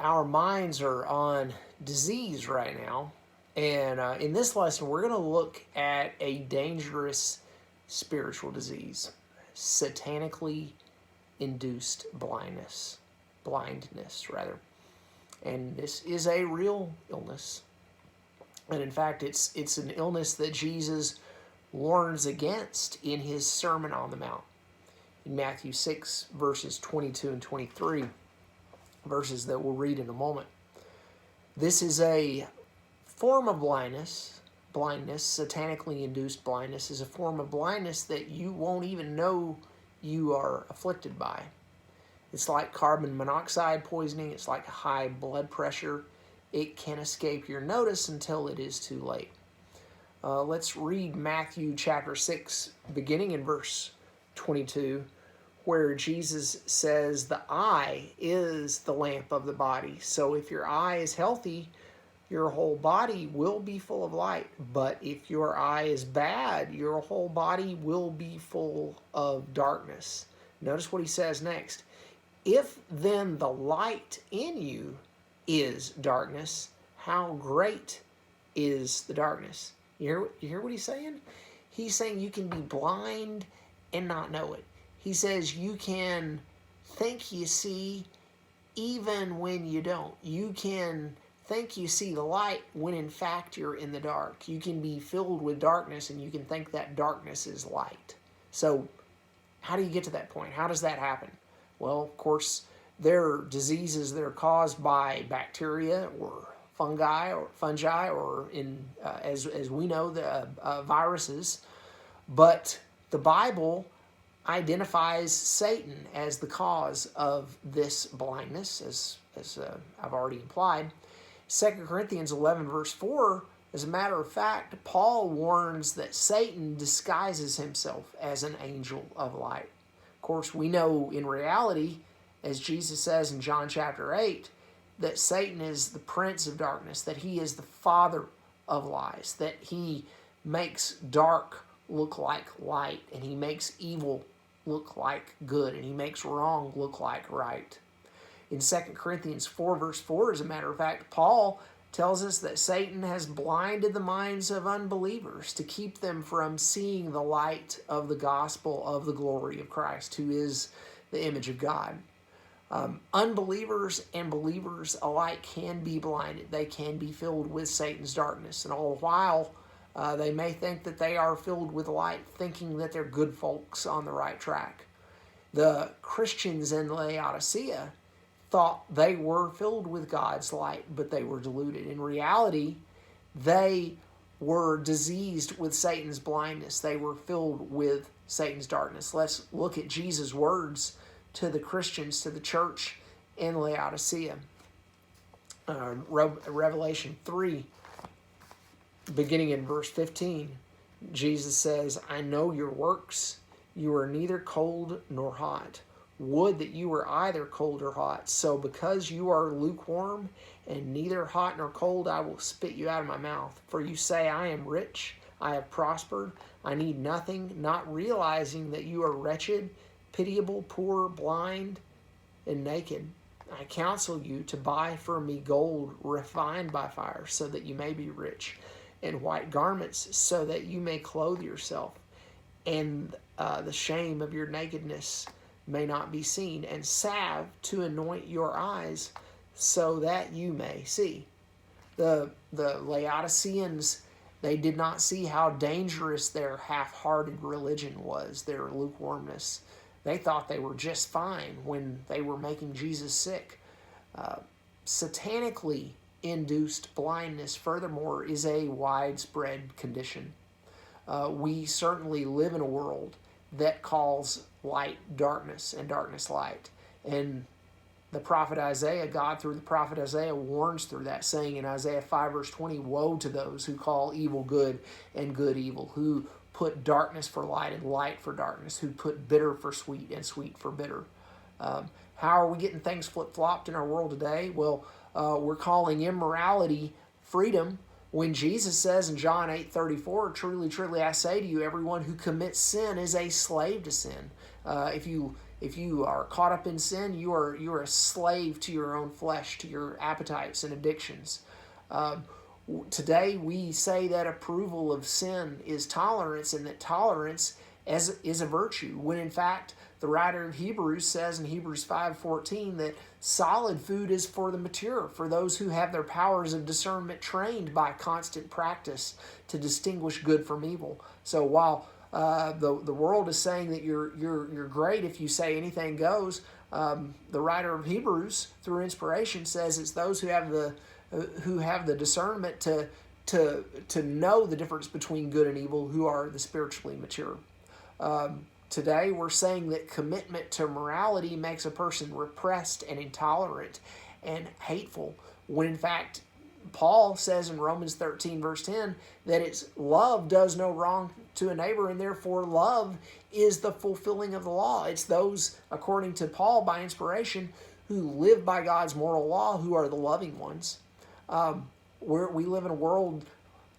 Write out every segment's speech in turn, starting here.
our minds are on disease right now. And in this lesson, we're going to look at a dangerous spiritual disease, satanically induced blindness. Blindness, rather. And this is a real illness. And in fact, it's an illness that Jesus warns against in his Sermon on the Mount. In Matthew 6, verses 22 and 23, verses that we'll read in a moment. This is a form of blindness. Blindness, satanically induced blindness, is a form of blindness that you won't even know you are afflicted by. It's like carbon monoxide poisoning. It's like high blood pressure. It can escape your notice until it is too late. Let's read Matthew chapter 6, beginning in verse 22, where Jesus says, the eye is the lamp of the body. So if your eye is healthy, your whole body will be full of light. But if your eye is bad, your whole body will be full of darkness. Notice what he says next. If then the light in you is darkness, how great is the darkness? You hear what he's saying? He's saying you can be blind and not know it. He says you can think you see even when you don't. You can think you see the light when in fact you're in the dark. You can be filled with darkness and you can think that darkness is light. So how do you get to that point? How does that happen? Well, of course, there are diseases that are caused by bacteria or fungi, or in as we know, the viruses. But the Bible identifies Satan as the cause of this blindness, as I've already implied. 2 Corinthians 11, verse 4, as a matter of fact, Paul warns that Satan disguises himself as an angel of light. Of course, we know in reality, as Jesus says in John chapter 8, that Satan is the prince of darkness, that he is the father of lies, that he makes dark look like light, and he makes evil look like good, and he makes wrong look like right. In 2 Corinthians 4, verse 4, as a matter of fact, Paul tells us that Satan has blinded the minds of unbelievers to keep them from seeing the light of the gospel of the glory of Christ, who is the image of God. Unbelievers and believers alike can be blinded. They can be filled with Satan's darkness. And all the while, they may think that they are filled with light, thinking that they're good folks on the right track. The Christians in Laodicea thought they were filled with God's light, but they were deluded. In reality, they were diseased with Satan's blindness. They were filled with Satan's darkness. Let's look at Jesus' words to the Christians, to the church in Laodicea. Revelation 3, beginning in verse 15, Jesus says, I know your works. You are neither cold nor hot. Would that you were either cold or hot. So because you are lukewarm and neither hot nor cold, I will spit you out of my mouth. For you say, I am rich, I have prospered, I need nothing, not realizing that you are wretched, pitiable, poor, blind, and naked. I counsel you to buy from me gold refined by fire, so that you may be rich, and white garments, so that you may clothe yourself, and the shame of your nakedness may not be seen, and salve to anoint your eyes, so that you may see. The Laodiceans, they did not see how dangerous their half-hearted religion was, their lukewarmness. They thought they were just fine when they were making Jesus sick. Satanically induced blindness, furthermore, is a widespread condition. We certainly live in a world that calls light darkness and darkness light. And the prophet Isaiah, God through the prophet Isaiah warns through that, saying in Isaiah 5 verse 20, woe to those who call evil good and good evil, who put darkness for light and light for darkness, who put bitter for sweet and sweet for bitter. How are we getting things flip-flopped in our world today? Well, we're calling immorality freedom, when Jesus says in John 8:34, truly, truly, I say to you, everyone who commits sin is a slave to sin. If you If you are caught up in sin, you are a slave to your own flesh, to your appetites and addictions. Today we say that approval of sin is tolerance, and that tolerance is a virtue, when in fact the writer of Hebrews says in Hebrews 5:14 that solid food is for the mature, for those who have their powers of discernment trained by constant practice to distinguish good from evil. So while the world is saying that you're great if you say anything goes, the writer of Hebrews, through inspiration, says it's those who have the discernment to know the difference between good and evil, who are the spiritually mature. Today we're saying that commitment to morality makes a person repressed and intolerant and hateful, when in fact Paul says in Romans 13 verse 10 that it's love does no wrong to a neighbor, and therefore love is the fulfilling of the law. It's those, according to Paul by inspiration, who live by God's moral law who are the loving ones. We live in a world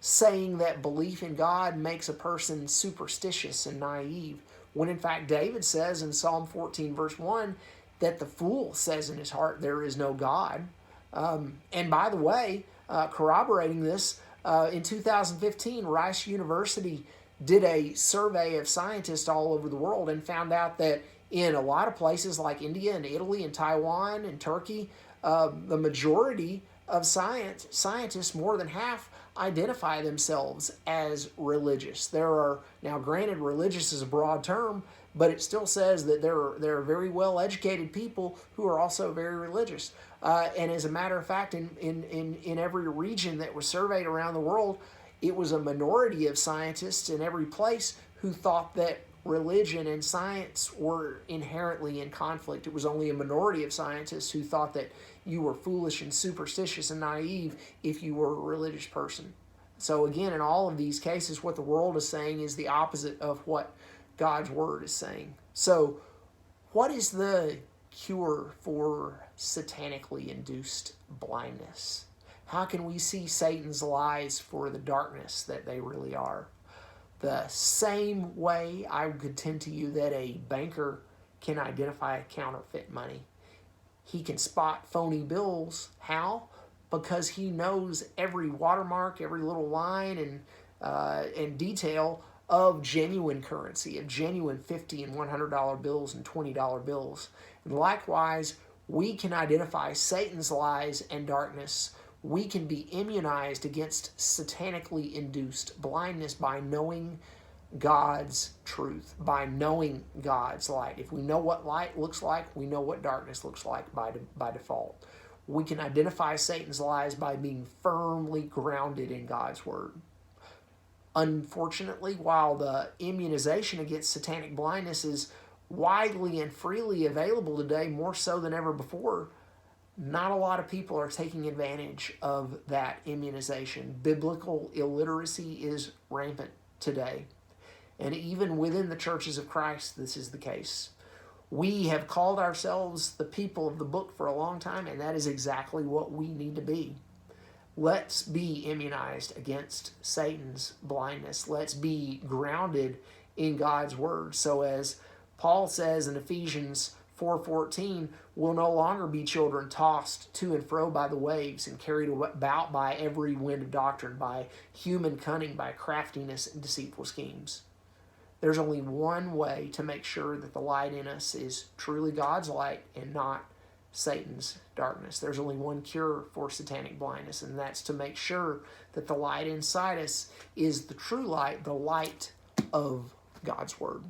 saying that belief in God makes a person superstitious and naive, when in fact David says in Psalm 14 verse 1 that the fool says in his heart there is no God. And by the way, corroborating this, in 2015 Rice University did a survey of scientists all over the world and found out that in a lot of places like India and Italy and Taiwan and Turkey, the majority of scientists, more than half, identify themselves as religious. There are, now granted, religious is a broad term, but it still says that there are very well educated people who are also very religious. And as a matter of fact, in every region that was surveyed around the world, it was a minority of scientists in every place who thought that religion and science were inherently in conflict. It was only a minority of scientists who thought that you were foolish and superstitious and naive if you were a religious person. So again, in all of these cases, what the world is saying is the opposite of what God's word is saying. So what is the cure for satanically induced blindness? How can we see Satan's lies for the darkness that they really are? The same way I would contend to you that a banker can identify counterfeit money. He can spot phony bills. How? Because he knows every watermark, every little line and detail of genuine currency, of genuine $50 and $100 bills and $20 bills. And likewise, we can identify Satan's lies and darkness. We can be immunized against satanically induced blindness by knowing God's truth, by knowing God's light. If we know what light looks like, we know what darkness looks like by default. We can identify Satan's lies by being firmly grounded in God's word. Unfortunately, while the immunization against satanic blindness is widely and freely available today, more so than ever before, not a lot of people are taking advantage of that immunization. Biblical illiteracy is rampant today. And even within the churches of Christ, this is the case. We have called ourselves the people of the book for a long time, and that is exactly what we need to be. Let's be immunized against Satan's blindness. Let's be grounded in God's word. So as Paul says in Ephesians 4:14, we'll no longer be children tossed to and fro by the waves and carried about by every wind of doctrine, by human cunning, by craftiness and deceitful schemes. There's only one way to make sure that the light in us is truly God's light and not Satan's darkness. There's only one cure for satanic blindness, and that's to make sure that the light inside us is the true light, the light of God's word.